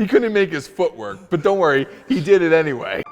He couldn't make his foot work, but don't worry, he did it anyway.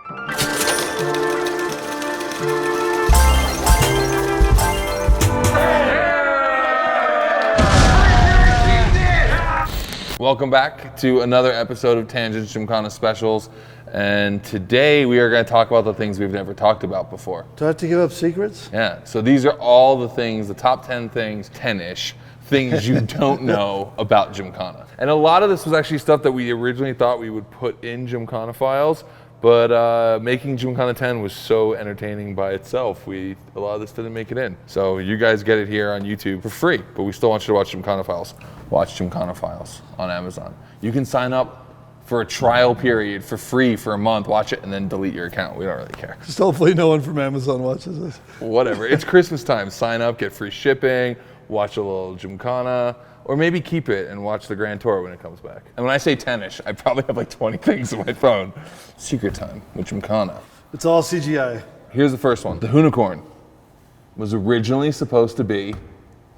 Welcome back to another episode of Tangents Gymkhana Specials, and today we are going to talk about the things we've never talked about before. Do I have to give up secrets? Yeah, so these are all the things, the top 10 things, 10-ish, things you don't know about Gymkhana. And a lot of this was actually stuff that we originally thought we would put in Gymkhana files, but making Gymkhana 10 was so entertaining by itself, a lot of this didn't make it in. So you guys get it here on YouTube for free, but we still want you to watch Gymkhana files. Watch Gymkhana files on Amazon. You can sign up for a trial period for free for a month, watch it, and then delete your account. We don't really care. Just hopefully no one from Amazon watches this. Whatever, it's Christmas time. Sign up, get free shipping, watch a little Gymkhana, or maybe keep it and watch the Grand Tour when it comes back. And when I say 10-ish, I probably have like 20 things on my phone. Secret time with Gymkhana. It's all CGI. Here's the first one. The Hoonigan was originally supposed to be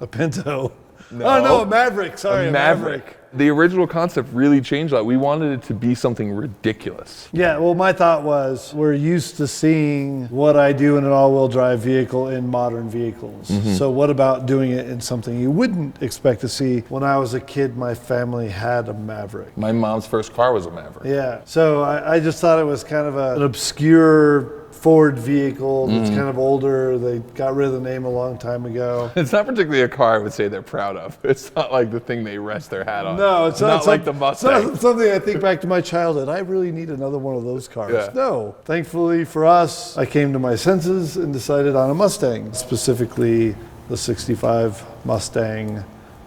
a Pinto. No. Oh no, a Maverick. Sorry, a Maverick. The original concept really changed a lot. We wanted it to be something ridiculous. Yeah, well, my thought was we're used to seeing what I do in an all-wheel drive vehicle in modern vehicles. Mm-hmm. So what about doing it in something you wouldn't expect to see? When I was a kid, my family had a Maverick. My mom's first car was a Maverick. Yeah, so I just thought it was kind of an obscure Ford vehicle that's kind of older. They got rid of the name a long time ago. It's not particularly a car I would say they're proud of. It's not like the thing they rest their hat on. No, it's not like the Mustang. It's something I think back to my childhood. I really need another one of those cars. Yeah. No. Thankfully for us, I came to my senses and decided on a Mustang, specifically the 65 Mustang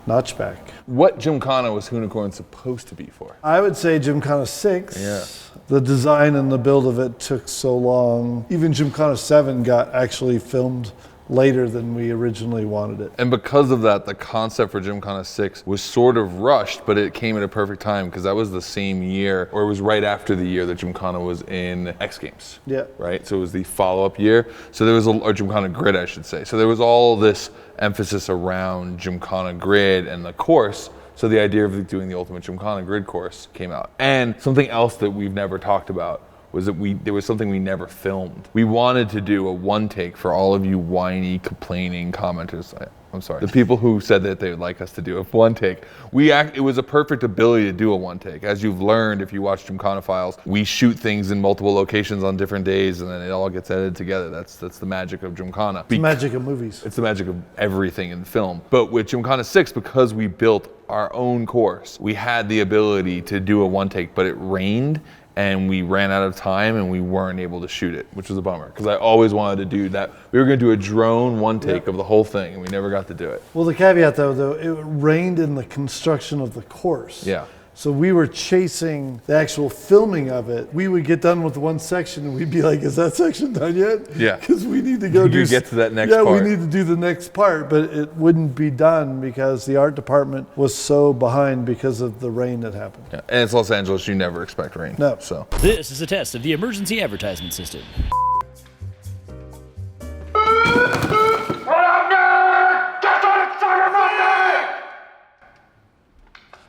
notchback. What Gymkhana was Hoonigan supposed to be for? I would say Gymkhana 6. Yeah. The design and the build of it took so long. Even Gymkhana 7 got actually filmed later than we originally wanted it. And because of that, the concept for Gymkhana 6 was sort of rushed, but it came at a perfect time because that was the same year, or it was right after the year that Gymkhana was in X Games. Yeah. Right? So it was the follow-up year. So there was or Gymkhana Grid, I should say. So there was all this emphasis around Gymkhana Grid and the course. So the idea of doing the Ultimate Gymkhana Grid course came out. And something else that we've never talked about was that there was something we never filmed. We wanted to do a one take for all of you whiny, complaining commenters. I'm sorry. The people who said that they would like us to do a one take. It was a perfect ability to do a one take. As you've learned, if you watch Gymkhana files, we shoot things in multiple locations on different days and then it all gets edited together. That's the magic of Gymkhana. It's the magic of movies. It's the magic of everything in film. But with Gymkhana 6, because we built our own course, we had the ability to do a one take, but it rained and we ran out of time and we weren't able to shoot it, which was a bummer because I always wanted to do that. We were going to do a drone one take of the whole thing and we never got to do it. Well, the caveat though, it rained in the construction of the course. Yeah. So we were chasing the actual filming of it. We would get done with one section and we'd be like, is that section done yet? Yeah. Because we need to go get to that next part. Yeah, we need to do the next part, but it wouldn't be done because the art department was so behind because of the rain that happened. Yeah. And it's Los Angeles, you never expect rain. No. So This is a test of the emergency advertisement system.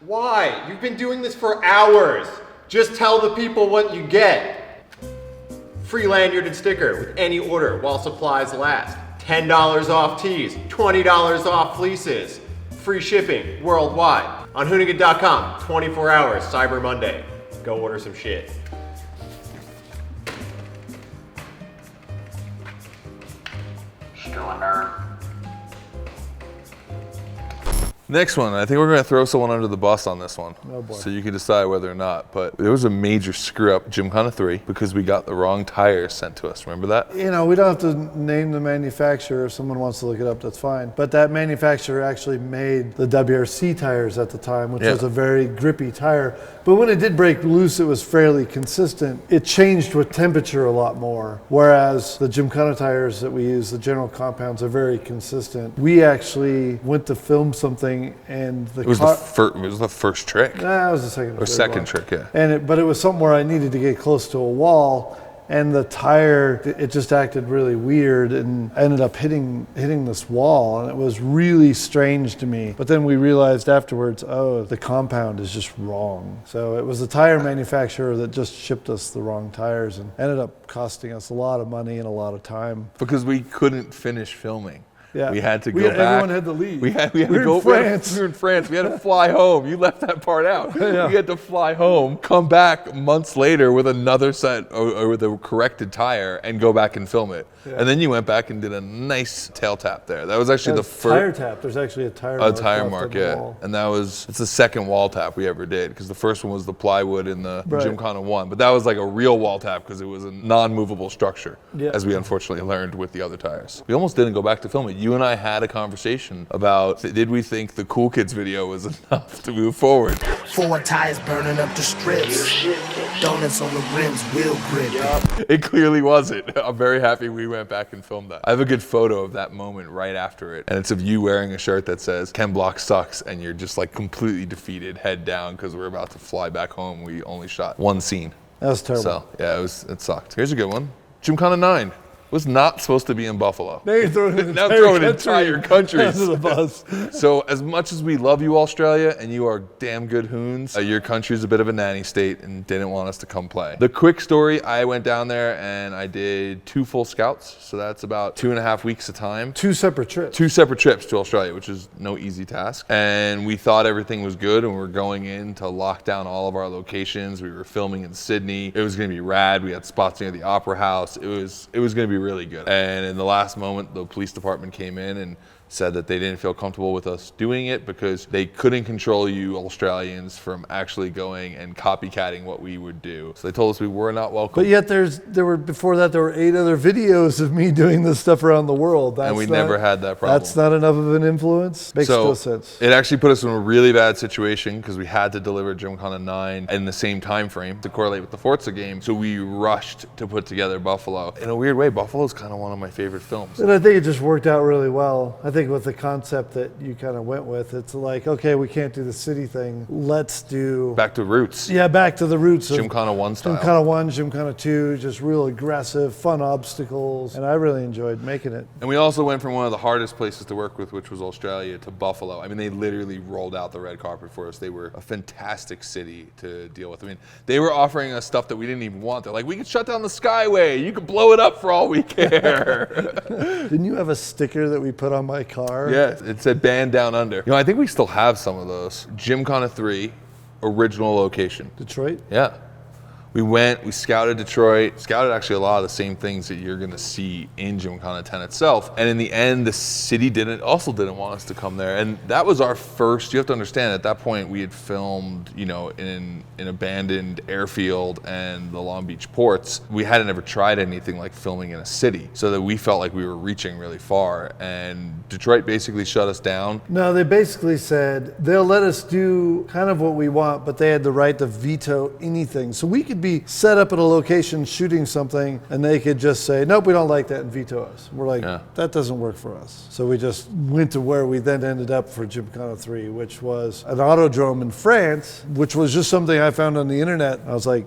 Why? You've been doing this for hours. Just tell the people what you get. Free lanyard and sticker with any order while supplies last. $10 off tees, $20 off fleeces. Free shipping worldwide. On Hoonigan.com, 24 hours, Cyber Monday. Go order some shit. Still a nerd. next one, I think we're going to throw someone under the bus on this one. Oh boy. So you can decide whether or not. But there was a major screw up Gymkhana 3 because we got the wrong tires sent to us. Remember that? You know, we don't have to name the manufacturer. If someone wants to look it up, that's fine. But that manufacturer actually made the WRC tires at the time, which was a very grippy tire. But when it did break loose, it was fairly consistent. It changed with temperature a lot more. Whereas the Gymkhana tires that we use, the general compounds, are very consistent. We actually went to film something and it was the first trick. Nah, it was the second. Or second trick, yeah. And but it was something where I needed to get close to a wall, and the tire, it just acted really weird, and I ended up hitting this wall, and it was really strange to me. But then we realized afterwards, oh, the compound is just wrong. So it was the tire manufacturer that just shipped us the wrong tires and ended up costing us a lot of money and a lot of time. Because we couldn't finish filming. Yeah. We had to go back. Everyone had to leave. We had to We were go. in France. We were in France. We had to fly home. You left that part out. Yeah. We had to fly home, come back months later with another set or with a corrected tire, and go back and film it. Yeah. And then you went back and did a nice tail tap there. That was actually the first tire tap. There's actually a tire mark. mark, on the yeah. wall. And it's the second wall tap we ever did, because the first one was the plywood in the Right. Gymkhana 1. But that was like a real wall tap because it was a non-movable structure, Yeah. as we unfortunately learned with the other tires. We almost didn't go back to film it. You and I had a conversation about, did we think the Cool Kids video was enough to move forward? 4 tires burning up the strips. Donuts on the rims, wheel grip. It clearly wasn't. I'm very happy we went back and filmed that. I have a good photo of that moment right after it, and it's of you wearing a shirt that says Ken Block sucks, and you're just like completely defeated, head down, because we're about to fly back home. We only shot one scene. That was terrible. So yeah, it sucked. Here's a good one. Gymkhana 9 was not supposed to be in Buffalo. Now you're throwing an Now entire throwing country entire countries. under the bus. So as much as we love you, Australia, and you are damn good hoons, your country's a bit of a nanny state and didn't want us to come play. The quick story, I went down there and I did 2 full scouts. So that's about 2.5 weeks of time. 2 separate trips. 2 separate trips to Australia, which is no easy task. And we thought everything was good, and we were going in to lock down all of our locations. We were filming in Sydney. It was gonna be rad. We had spots near the Opera House. It was gonna be really good. And in the last moment, the police department came in and said that they didn't feel comfortable with us doing it because they couldn't control you Australians from actually going and copycatting what we would do. So they told us we were not welcome. But yet there were 8 other videos of me doing this stuff around the world. And we never had that problem. That's not enough of an influence? Makes no sense. It actually put us in a really bad situation because we had to deliver Gymkhana 9 in the same time frame to correlate with the Forza game. So we rushed to put together Buffalo. In a weird way, Buffalo is kind of one of my favorite films. And I think it just worked out really well. I think with the concept that you kind of went with, it's like, okay, we can't do the city thing. Let's do... Back to roots. Yeah, back to the roots. Gymkhana 1 style. Gymkhana 1, Gymkhana 2, just real aggressive, fun obstacles. And I really enjoyed making it. And we also went from one of the hardest places to work with, which was Australia, to Buffalo. I mean, they literally rolled out the red carpet for us. They were a fantastic city to deal with. I mean, they were offering us stuff that we didn't even want. They're like, we could shut down the Skyway. You could blow it up for all we care. Didn't you have a sticker that we put on my car? Yeah, it said band down under. You know, I think we still have some of those. Gymkhana 3, original location. Detroit? Yeah. We went, we scouted Detroit, scouted actually a lot of the same things that you're gonna see in Gymkhana 10 itself. And in the end, the city also didn't want us to come there. And that was our first, you have to understand, at that point we had filmed, you know, in an abandoned airfield and the Long Beach ports. We hadn't ever tried anything like filming in a city, so that we felt like we were reaching really far. And Detroit basically shut us down. No, they basically said they'll let us do kind of what we want, but they had the right to veto anything. So we could be set up at a location shooting something and they could just say, nope, we don't like that, and veto us. We're like, that doesn't work for us. So we just went to where we then ended up for Gymkhana 3, which was an autodrome in France, which was just something I found on the internet. I was like,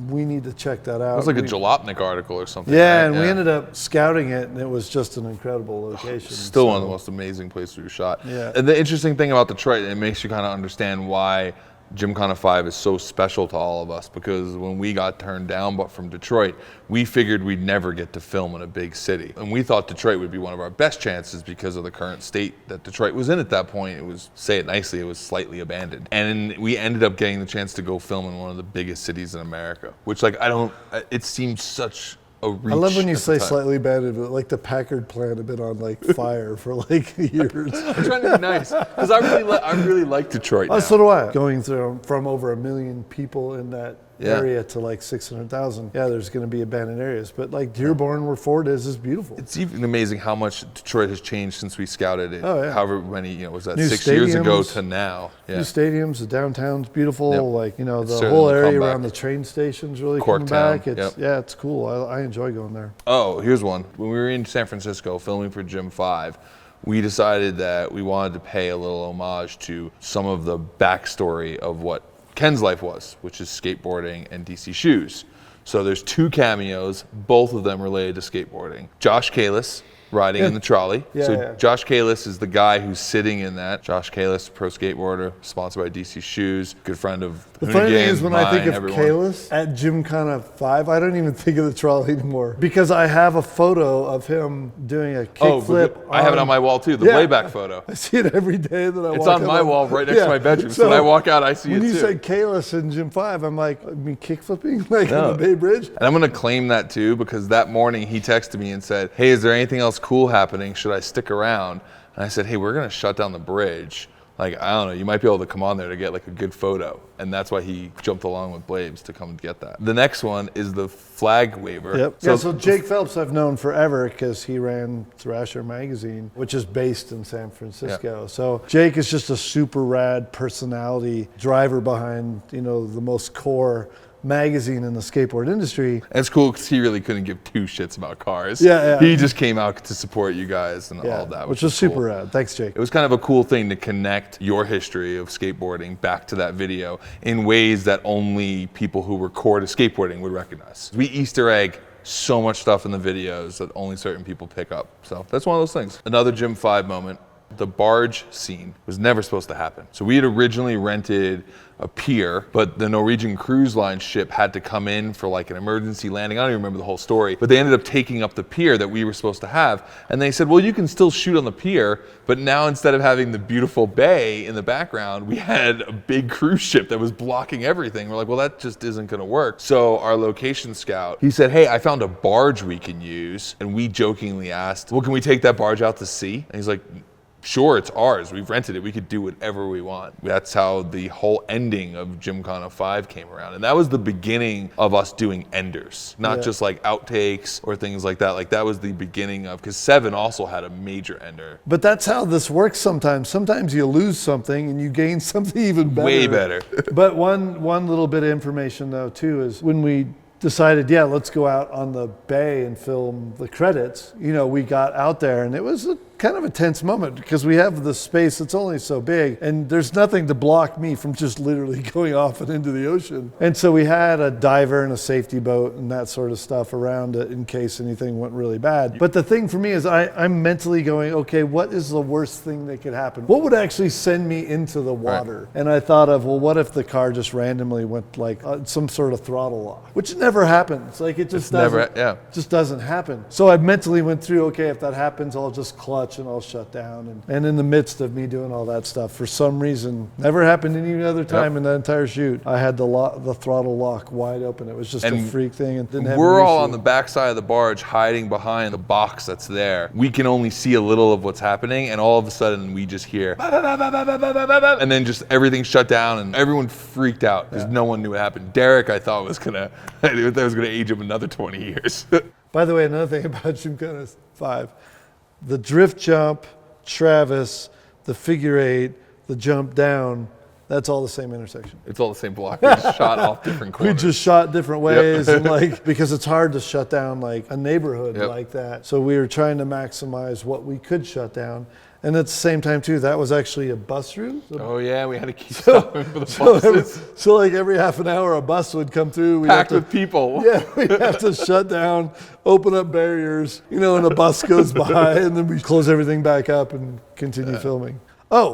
we need to check that out. It was like a Jalopnik article or something. Yeah, right? and we ended up scouting it, and it was just an incredible location. Still one of the most amazing places we shot. Yeah. And the interesting thing about Detroit, it makes you kind of understand why Gymkhana 5 is so special to all of us, because when we got turned down but from Detroit, we figured we'd never get to film in a big city. And we thought Detroit would be one of our best chances because of the current state that Detroit was in at that point. It was, say it nicely, it was slightly abandoned. And we ended up getting the chance to go film in one of the biggest cities in America, which it seemed such a reach. I love when you at the say time. slightly abandoned, but like the Packard plant had been on like fire for like years. I'm trying to be nice, because I really like Detroit now. Oh, so do I. Going through from over 1 million people in that area to like 600,000. Yeah, there's going to be abandoned areas, but like Dearborn, where Ford is beautiful. It's even amazing how much Detroit has changed since we scouted it. Oh, yeah. However many, was that New 6 years ago stadiums. to now? Yeah. New stadiums, the downtown's beautiful. Yep. Like, the It's whole certainly area come around back. the train station's really Corktown, coming back. yep. Yeah, it's cool. I enjoy going there. Oh, here's one. When we were in San Francisco filming for Gym 5, we decided that we wanted to pay a little homage to some of the backstory of what Ken's life was, which is skateboarding and DC shoes. So there's 2 cameos, both of them related to skateboarding. Josh Kalis riding in the trolley. Josh Kalis is the guy who's sitting in that. Josh Kalis, pro skateboarder, sponsored by DC Shoes, good friend of The funny thing Hoonigan, is when I think of everyone. Kalis at Gymkhana 5, I don't even think of the trolley anymore because I have a photo of him doing a kickflip. I have it on my wall too, the playback photo. I see it every day that I walk It's on my wall right next to my bedroom. So when I walk out, I see it too. When you say Kalis in Gym 5, I'm like, I mean kickflipping like on the Bay Bridge? And I'm going to claim that too because that morning he texted me and said, hey, is there anything else cool happening? Should I stick around? And I said, hey, we're going to shut down the bridge. Like, I don't know, you might be able to come on there to get like a good photo. And that's why he jumped along with Blabes to come get that. The next one is the flag waiver. Yep. So Jake Phelps I've known forever because he ran Thrasher magazine, which is based in San Francisco. Yeah. So Jake is just a super rad personality driver behind, the most core magazine in the skateboard industry. And it's cool because he really couldn't give 2 shits about cars. Yeah. He just came out to support you guys and all that. Which was super rad. Thanks, Jake. It was kind of a cool thing to connect your history of skateboarding back to that video in ways that only people who were core to skateboarding would recognize. We Easter egg so much stuff in the videos that only certain people pick up. So that's one of those things. Another Gym 5 moment. The barge scene was never supposed to happen. So we had originally rented a pier, but the Norwegian Cruise Line ship had to come in for like an emergency landing. I don't even remember the whole story, but they ended up taking up the pier that we were supposed to have. And they said, well, you can still shoot on the pier, but now instead of having the beautiful bay in the background, we had a big cruise ship that was blocking everything. We're like, well, that just isn't gonna work. So our location scout, he said, hey, I found a barge we can use. And we jokingly asked, well, can we take that barge out to sea? And he's like, sure, it's ours. We've rented it. We could do whatever we want. That's how the whole ending of Gymkhana 5 came around. And that was the beginning of us doing enders, not just like outtakes or things like that. Like that was the beginning of, because 7 also had a major ender. But that's how this works sometimes. Sometimes you lose something and you gain something even better. Way better. But one little bit of information though too is when we decided, let's go out on the bay and film the credits, we got out there and it was kind of a tense moment because we have the space that's only so big and there's nothing to block me from just literally going off and into the ocean. And so we had a diver and a safety boat and that sort of stuff around it in case anything went really bad. But the thing for me is I'm mentally going, okay, what is the worst thing that could happen? What would actually send me into the water? Right. And I thought of, well, what if the car just randomly went like some sort of throttle lock, which never happens. Like it just just doesn't happen. So I mentally went through, okay, if that happens, I'll just clutch and I'll shut down. And in the midst of me doing all that stuff, for some reason, never happened any other time in that entire shoot, I had the throttle lock wide open. It was just a freak thing. And didn't have we're all on the backside of the barge hiding behind the box that's there. We can only see a little of what's happening and all of a sudden we just hear and then just everything shut down and everyone freaked out because no one knew what happened. Derek, I thought was gonna age him another 20 years. By the way, another thing about Gymkhana 5, the drift jump, Travis, the figure 8, the jump down, that's all the same intersection. It's all the same block. We just shot off different corners. We just shot different ways and because it's hard to shut down like a neighborhood like that. So we were trying to maximize what we could shut down. And at the same time too, that was actually a bus route. Oh yeah, we had to keep stopping for the buses. So like every half an hour a bus would come through. Packed with people. Yeah, we'd have to shut down, open up barriers, and a bus goes by and then we close everything back up and continue filming. Oh,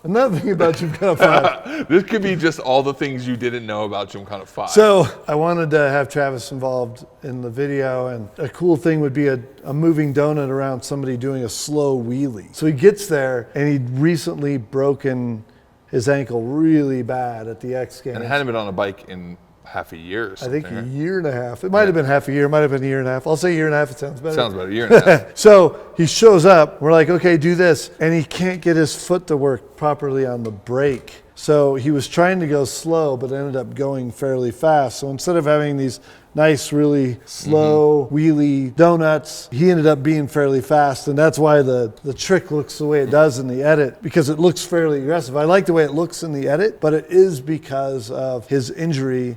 another thing about Gymkhana 5. This could be just all the things you didn't know about Gymkhana 5. So I wanted to have Travis involved in the video, and a cool thing would be a moving donut around somebody doing a slow wheelie. So he gets there, and he'd recently broken his ankle really bad at the X Games. And hadn't been on a bike in half a year or something. I think a year and a half. It might have been half a year, it might have been a year and a half. I'll say year and a half, it sounds better. Sounds better, a year and a half. So he shows up, we're like, okay, do this. And he can't get his foot to work properly on the brake. So he was trying to go slow, but ended up going fairly fast. So instead of having these nice, really slow wheelie donuts, he ended up being fairly fast. And that's why the trick looks the way it does in the edit, because it looks fairly aggressive. I like the way it looks in the edit, but it is because of his injury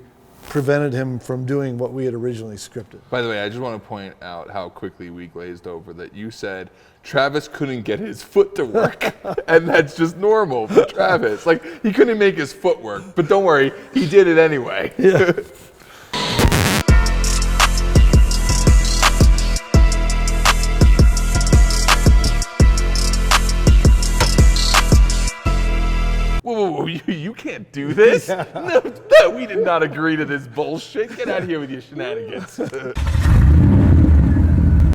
prevented him from doing what we had originally scripted. By the way, I just want to point out how quickly we glazed over that you said Travis couldn't get his foot to work. And that's just normal for Travis. Like, he couldn't make his foot work, but don't worry, he did it anyway. Yeah. can't do this. No, we did not agree to this bullshit. Get out of here with your shenanigans.